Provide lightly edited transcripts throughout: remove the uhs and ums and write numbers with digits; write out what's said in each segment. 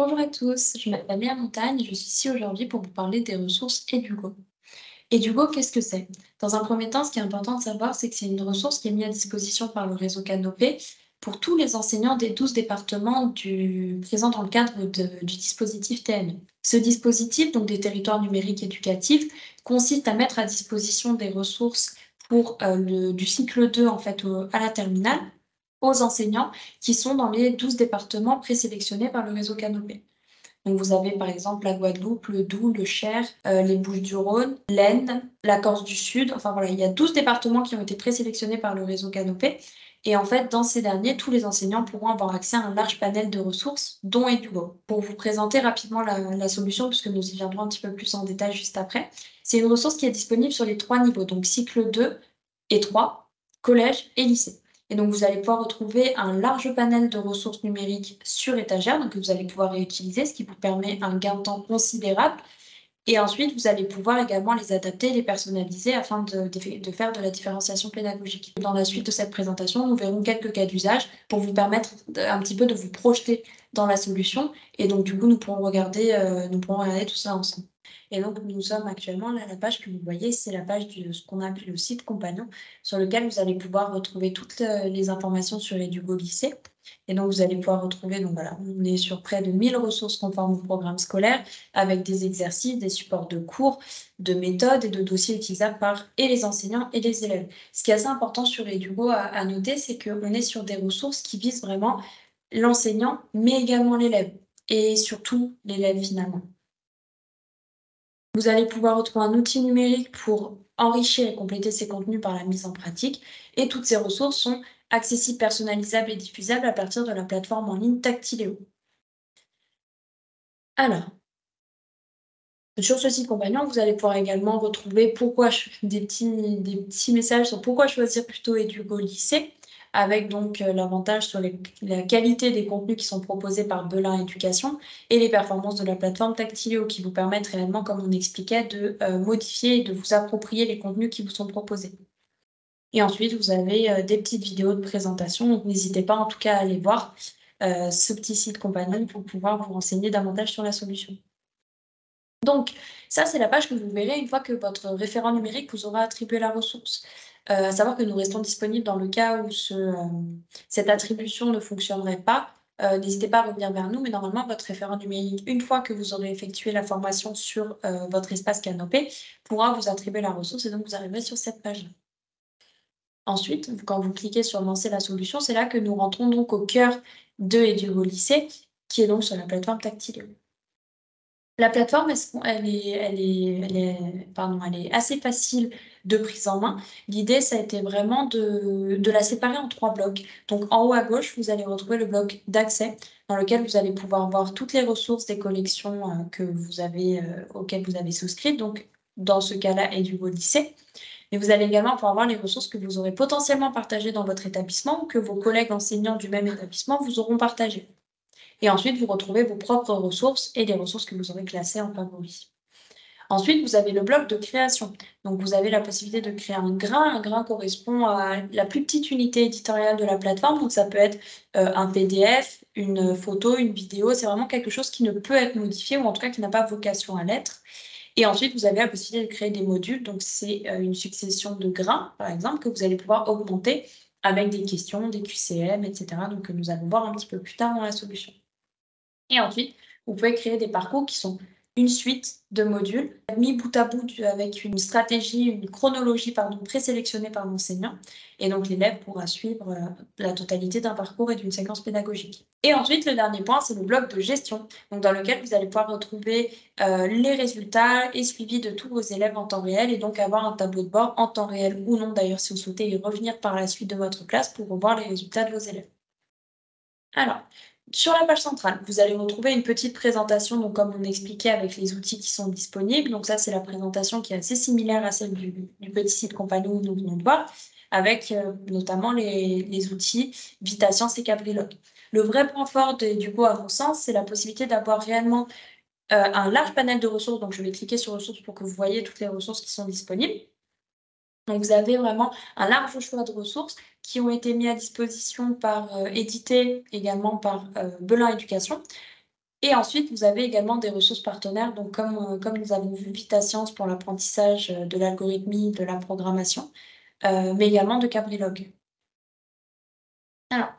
Bonjour à tous, je m'appelle Léa Montagne et je suis ici aujourd'hui pour vous parler des ressources Edugo. Edugo, qu'est-ce que c'est? Dans un premier temps, ce qui est important de savoir, c'est que c'est une ressource qui est mise à disposition par le réseau Canopé pour tous les enseignants des 12 départements présents dans le cadre du dispositif TNE. Ce dispositif, donc des territoires numériques éducatifs, consiste à mettre à disposition des ressources pour du cycle 2 en fait, à la terminale aux enseignants qui sont dans les 12 départements présélectionnés par le réseau Canopé. Donc vous avez par exemple la Guadeloupe, le Doubs, le Cher, les Bouches-du-Rhône, l'Aisne, la Corse du Sud. Enfin voilà, il y a 12 départements qui ont été présélectionnés par le réseau Canopé. Et en fait, dans ces derniers, tous les enseignants pourront avoir accès à un large panel de ressources, dont Edugo. Pour vous présenter rapidement la solution, puisque nous y viendrons un petit peu plus en détail juste après, c'est une ressource qui est disponible sur les 3 niveaux, donc cycle 2 et 3, collège et lycée. Et donc, vous allez pouvoir retrouver un large panel de ressources numériques sur étagère, donc que vous allez pouvoir réutiliser, ce qui vous permet un gain de temps considérable. Et ensuite, vous allez pouvoir également les adapter, les personnaliser afin de faire de la différenciation pédagogique. Dans la suite de cette présentation, nous verrons quelques cas d'usage pour vous permettre un petit peu de vous projeter dans la solution. Et donc, du coup, nous pourrons regarder tout ça ensemble. Et donc, nous sommes actuellement là, la page que vous voyez, c'est la page de ce qu'on appelle le site compagnon, sur lequel vous allez pouvoir retrouver toutes les informations sur Edugo Lycée. Et donc, vous allez pouvoir retrouver, donc voilà, on est sur près de 1000 ressources conformes au programme scolaire, avec des exercices, des supports de cours, de méthodes et de dossiers utilisables par et les enseignants et les élèves. Ce qui est assez important sur Edugo à noter, c'est qu'on est sur des ressources qui visent vraiment l'enseignant, mais également l'élève, et surtout l'élève finalement. Vous allez pouvoir retrouver un outil numérique pour enrichir et compléter ces contenus par la mise en pratique. Et toutes ces ressources sont accessibles, personnalisables et diffusables à partir de la plateforme en ligne Tactiléo. Alors, sur ce site compagnon, vous allez pouvoir également retrouver des petits messages sur pourquoi choisir plutôt Edugo Lycée, avec donc l'avantage sur la qualité des contenus qui sont proposés par Belin Éducation et les performances de la plateforme Tactiléo qui vous permettent réellement, comme on expliquait, de modifier et de vous approprier les contenus qui vous sont proposés. Et ensuite, vous avez des petites vidéos de présentation, donc n'hésitez pas en tout cas à aller voir ce petit site compagnon pour pouvoir vous renseigner davantage sur la solution. Donc, ça, c'est la page que vous verrez une fois que votre référent numérique vous aura attribué la ressource. À savoir que nous restons disponibles dans le cas où cette attribution ne fonctionnerait pas. N'hésitez pas à revenir vers nous, mais normalement, votre référent numérique, une fois que vous aurez effectué la formation sur votre espace Canopé, pourra vous attribuer la ressource et donc vous arriverez sur cette page-là. Ensuite, quand vous cliquez sur Lancer la solution, c'est là que nous rentrons donc au cœur de Edugo Lycée, qui est donc sur la plateforme Tactiléo. La plateforme, elle est assez facile de prise en main. L'idée, ça a été vraiment de la séparer en 3 blocs. Donc, en haut à gauche, vous allez retrouver le bloc d'accès, dans lequel vous allez pouvoir voir toutes les ressources des collections auxquelles vous avez souscrit. Donc, dans ce cas-là, Edugo Lycée. Mais vous allez également pouvoir voir les ressources que vous aurez potentiellement partagées dans votre établissement ou que vos collègues enseignants du même établissement vous auront partagées. Et ensuite, vous retrouvez vos propres ressources et les ressources que vous aurez classées en favoris. Ensuite, vous avez le bloc de création. Donc, vous avez la possibilité de créer un grain. Un grain correspond à la plus petite unité éditoriale de la plateforme. Donc, ça peut être un PDF, une photo, une vidéo. C'est vraiment quelque chose qui ne peut être modifié ou en tout cas qui n'a pas vocation à l'être. Et ensuite, vous avez la possibilité de créer des modules. Donc, c'est une succession de grains, par exemple, que vous allez pouvoir augmenter avec des questions, des QCM, etc. Donc, que nous allons voir un petit peu plus tard dans la solution. Et ensuite, vous pouvez créer des parcours qui sont une suite de modules mis bout à bout avec une stratégie, une chronologie présélectionnée par l'enseignant. Et donc, l'élève pourra suivre la totalité d'un parcours et d'une séquence pédagogique. Et ensuite, le dernier point, c'est le bloc de gestion, donc dans lequel vous allez pouvoir retrouver les résultats et suivi de tous vos élèves en temps réel et donc avoir un tableau de bord en temps réel ou non, d'ailleurs, si vous souhaitez y revenir par la suite de votre classe pour revoir les résultats de vos élèves. Alors, sur la page centrale, vous allez retrouver une petite présentation, donc comme on expliquait avec les outils qui sont disponibles. Donc ça, c'est la présentation qui est assez similaire à celle du petit site compagnon que nous venons de voir, avec notamment les outils VitaScience et Cabrilog. Le vrai point fort du coup, à mon sens, c'est la possibilité d'avoir réellement un large panel de ressources. Donc je vais cliquer sur ressources pour que vous voyez toutes les ressources qui sont disponibles. Donc, vous avez vraiment un large choix de ressources qui ont été mis à disposition édités également par Belin Éducation. Et ensuite, vous avez également des ressources partenaires, donc comme nous avons vu VitaScience pour l'apprentissage de l'algorithmie, de la programmation, mais également de Cabrilog. Alors,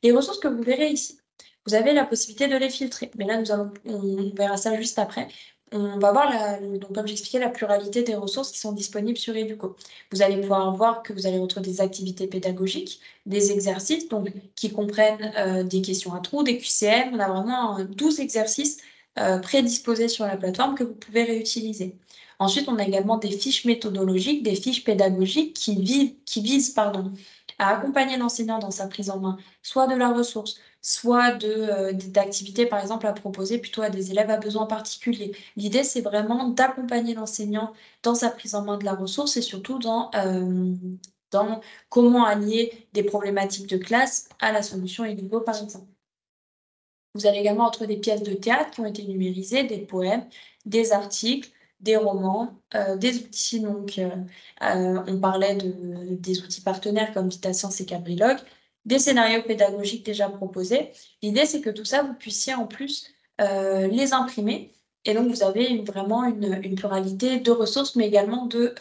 les ressources que vous verrez ici, vous avez la possibilité de les filtrer, mais là, on verra ça juste après. On va voir, donc, comme j'expliquais, la pluralité des ressources qui sont disponibles sur Educo. Vous allez pouvoir voir que vous allez retrouver des activités pédagogiques, des exercices donc, qui comprennent des questions à trous, des QCM. On a vraiment 12 exercices prédisposés sur la plateforme que vous pouvez réutiliser. Ensuite, on a également des fiches méthodologiques, des fiches pédagogiques qui visent à accompagner l'enseignant dans sa prise en main, soit de la ressource, soit d'activités, par exemple, à proposer plutôt à des élèves à besoins particuliers. L'idée, c'est vraiment d'accompagner l'enseignant dans sa prise en main de la ressource et surtout dans comment allier des problématiques de classe à la solution Edugo, par exemple. Vous allez également retrouver des pièces de théâtre qui ont été numérisées, des poèmes, des articles, des romans, des outils. Donc, on parlait des outils partenaires comme VitaScience et Cabrilog, des scénarios pédagogiques déjà proposés. L'idée, c'est que tout ça, vous puissiez en plus les imprimer. Et donc, vous avez vraiment une pluralité de ressources, mais également de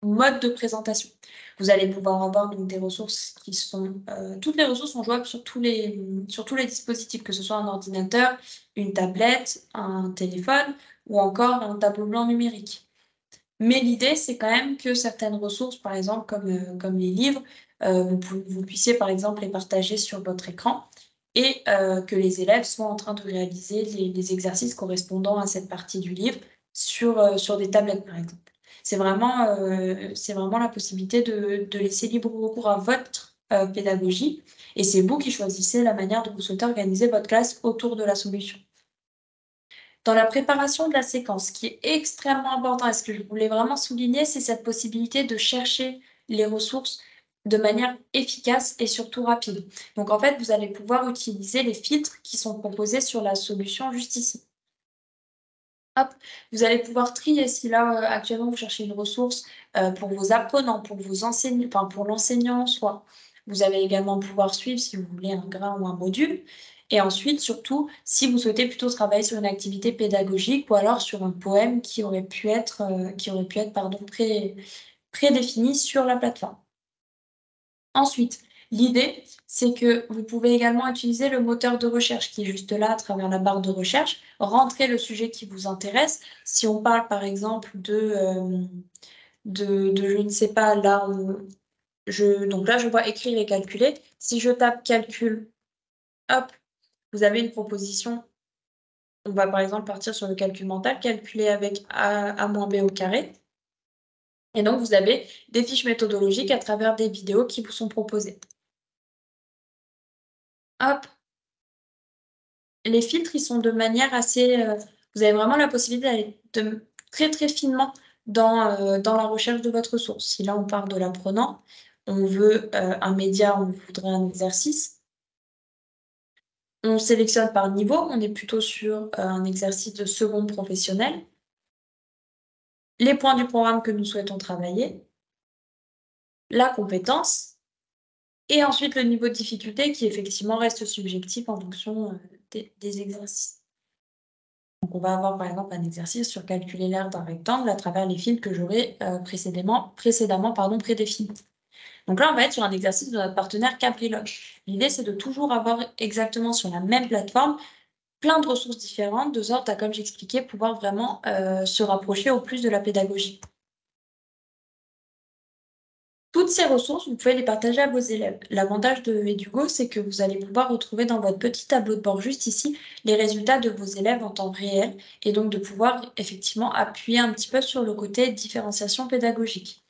modes de présentation. Vous allez pouvoir avoir donc, des ressources qui sont... toutes les ressources sont jouables sur tous les dispositifs, que ce soit un ordinateur, une tablette, un téléphone ou encore un tableau blanc numérique. Mais l'idée, c'est quand même que certaines ressources, par exemple comme les livres, vous puissiez par exemple les partager sur votre écran et que les élèves soient en train de réaliser les exercices correspondant à cette partie du livre sur des tablettes, par exemple. C'est vraiment la possibilité de laisser libre recours à votre pédagogie et c'est vous qui choisissez la manière dont vous souhaitez organiser votre classe autour de la solution. Dans la préparation de la séquence, ce qui est extrêmement important et ce que je voulais vraiment souligner, c'est cette possibilité de chercher les ressources de manière efficace et surtout rapide. Donc en fait, vous allez pouvoir utiliser les filtres qui sont proposés sur la solution juste ici. Hop, vous allez pouvoir trier si là, actuellement, vous cherchez une ressource pour vos apprenants, pour vos enseignants, enfin pour l'enseignant en soi. Vous allez également pouvoir suivre si vous voulez un grain ou un module. Et ensuite, surtout, si vous souhaitez plutôt travailler sur une activité pédagogique ou alors sur un poème qui aurait pu être, prédéfini sur la plateforme. Ensuite, l'idée, c'est que vous pouvez également utiliser le moteur de recherche qui est juste là à travers la barre de recherche, rentrer le sujet qui vous intéresse. Si on parle par exemple de je ne sais pas, là, donc là, je vois écrire et calculer. Si je tape calcul, hop, vous avez une proposition. On va par exemple partir sur le calcul mental, calculer avec a moins b au carré. Et donc, vous avez des fiches méthodologiques à travers des vidéos qui vous sont proposées. Hop, les filtres, ils sont de manière assez... vous avez vraiment la possibilité d'aller très très finement dans la recherche de votre ressource. Si là, on parle de l'apprenant, on veut un média, on voudrait un exercice. On sélectionne par niveau, on est plutôt sur un exercice de seconde professionnelle. Les points du programme que nous souhaitons travailler, la compétence, et ensuite le niveau de difficulté qui effectivement reste subjectif en fonction des exercices. Donc on va avoir par exemple un exercice sur calculer l'aire d'un rectangle à travers les fils que j'aurais précédemment prédéfinis. Donc là, on va être sur un exercice de notre partenaire Cabrilog. L'idée, c'est de toujours avoir exactement sur la même plateforme plein de ressources différentes, de sorte à, comme j'expliquais, pouvoir vraiment se rapprocher au plus de la pédagogie. Toutes ces ressources, vous pouvez les partager à vos élèves. L'avantage de Edugo, c'est que vous allez pouvoir retrouver dans votre petit tableau de bord juste ici les résultats de vos élèves en temps réel et donc de pouvoir effectivement appuyer un petit peu sur le côté différenciation pédagogique.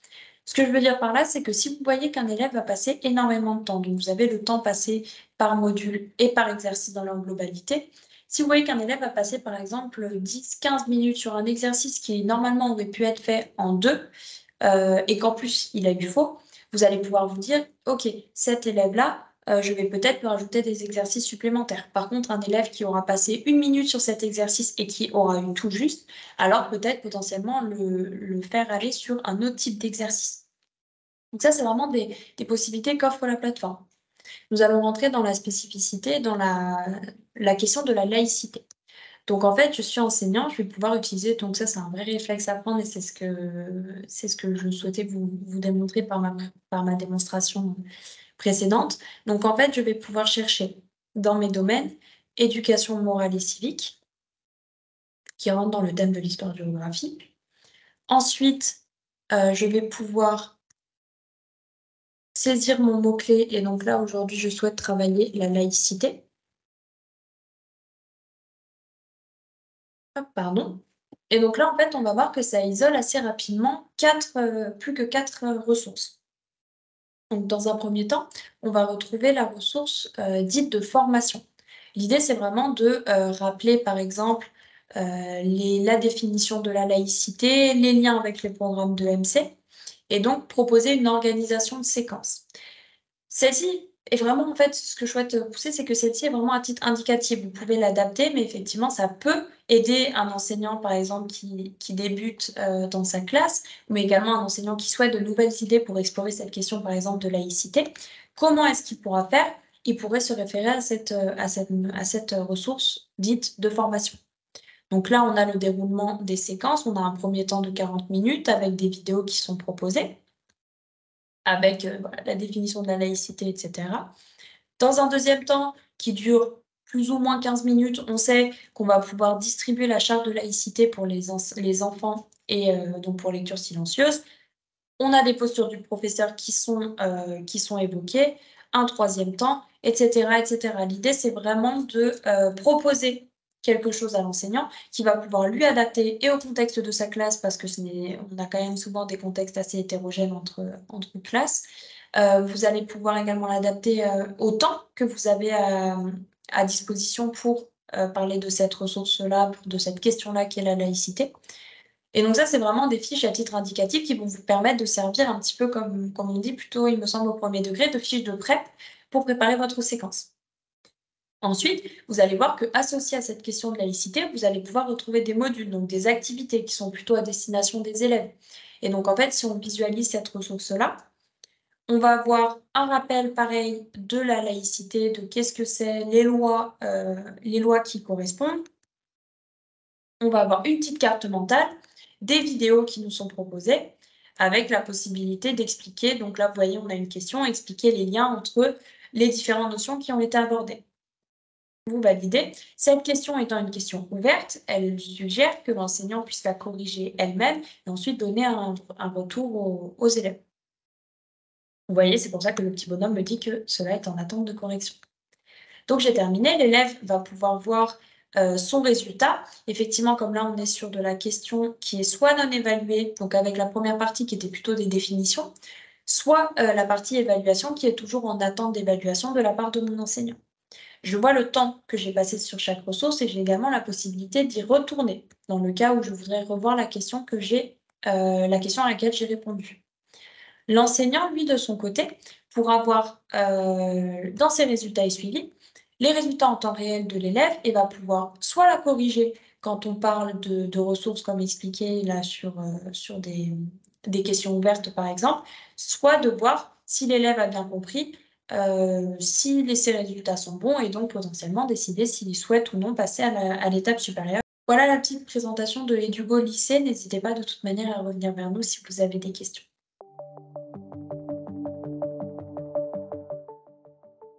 Ce que je veux dire par là, c'est que si vous voyez qu'un élève va passer énormément de temps, donc vous avez le temps passé par module et par exercice dans leur globalité, si vous voyez qu'un élève va passer par exemple 10-15 minutes sur un exercice qui normalement aurait pu être fait en 2, et qu'en plus il a eu faux, vous allez pouvoir vous dire, ok, cet élève-là, je vais peut-être lui rajouter des exercices supplémentaires. Par contre, un élève qui aura passé 1 minute sur cet exercice et qui aura eu tout juste, alors peut-être potentiellement le faire aller sur un autre type d'exercice. Donc ça, c'est vraiment des possibilités qu'offre la plateforme. nous allons rentrer dans la spécificité, dans la question de la laïcité. Donc en fait, je suis enseignant, je vais pouvoir utiliser, donc ça c'est un vrai réflexe à prendre et c'est ce que je souhaitais vous démontrer par ma démonstration précédente. Donc en fait, je vais pouvoir chercher dans mes domaines éducation morale et civique, qui rentre dans le thème de l'histoire-géographie. Ensuite, je vais pouvoir saisir mon mot-clé et donc là aujourd'hui je souhaite travailler la laïcité. Hop, pardon. Et donc là en fait on va voir que ça isole assez rapidement plus que 4 ressources. Donc dans un premier temps, on va retrouver la ressource dite de formation. L'idée c'est vraiment de rappeler par exemple la définition de la laïcité, les liens avec les programmes de MC et donc proposer une organisation de séquence. Celle-ci est vraiment, en fait, ce que je souhaite pousser, c'est que celle-ci est vraiment à titre indicatif. Vous pouvez l'adapter, mais effectivement, ça peut aider un enseignant, par exemple, qui débute dans sa classe, mais également un enseignant qui souhaite de nouvelles idées pour explorer cette question, par exemple, de laïcité. Comment est-ce qu'il pourra faire? Il pourrait se référer à cette ressource dite de formation. Donc là, on a le déroulement des séquences. On a un premier temps de 40 minutes avec des vidéos qui sont proposées, avec voilà, la définition de la laïcité, etc. Dans un deuxième temps, qui dure plus ou moins 15 minutes, on sait qu'on va pouvoir distribuer la charte de laïcité pour les enfants et donc pour lecture silencieuse. On a des postures du professeur qui sont évoquées, un troisième temps, etc. etc. L'idée, c'est vraiment de proposer quelque chose à l'enseignant qui va pouvoir lui adapter et au contexte de sa classe, parce que on a quand même souvent des contextes assez hétérogènes entre classes. Vous allez pouvoir également l'adapter au temps que vous avez à disposition pour parler de cette ressource-là, de cette question-là qui est la laïcité. Et donc ça, c'est vraiment des fiches à titre indicatif qui vont vous permettre de servir un petit peu comme on dit plutôt, il me semble, au premier degré, de fiches de prep pour préparer votre séquence. Ensuite, vous allez voir qu'associé à cette question de laïcité, vous allez pouvoir retrouver des modules, donc des activités qui sont plutôt à destination des élèves. Et donc en fait, si on visualise cette ressource-là, on va avoir un rappel pareil de la laïcité, de qu'est-ce que c'est, les lois qui correspondent. On va avoir une petite carte mentale, des vidéos qui nous sont proposées, avec la possibilité d'expliquer, donc là vous voyez on a une question, expliquer les liens entre les différentes notions qui ont été abordées. Vous validez. Cette question étant une question ouverte, elle suggère que l'enseignant puisse la corriger elle-même et ensuite donner un retour aux élèves. Vous voyez, c'est pour ça que le petit bonhomme me dit que cela est en attente de correction. Donc j'ai terminé, l'élève va pouvoir voir son résultat. Effectivement, comme là on est sur de la question qui est soit non évaluée, donc avec la première partie qui était plutôt des définitions, soit la partie évaluation qui est toujours en attente d'évaluation de la part de mon enseignant. Je vois le temps que j'ai passé sur chaque ressource et j'ai également la possibilité d'y retourner dans le cas où je voudrais revoir la question la question à laquelle j'ai répondu. L'enseignant, lui, de son côté, pourra voir dans ses résultats et suivis les résultats en temps réel de l'élève et va pouvoir soit la corriger quand on parle de ressources comme expliqué là sur des questions ouvertes par exemple, soit de voir si l'élève a bien compris, si ses résultats sont bons et donc potentiellement décider s'il souhaite ou non passer à l'étape supérieure. Voilà la petite présentation de l'Edugo lycée. N'hésitez pas de toute manière à revenir vers nous si vous avez des questions.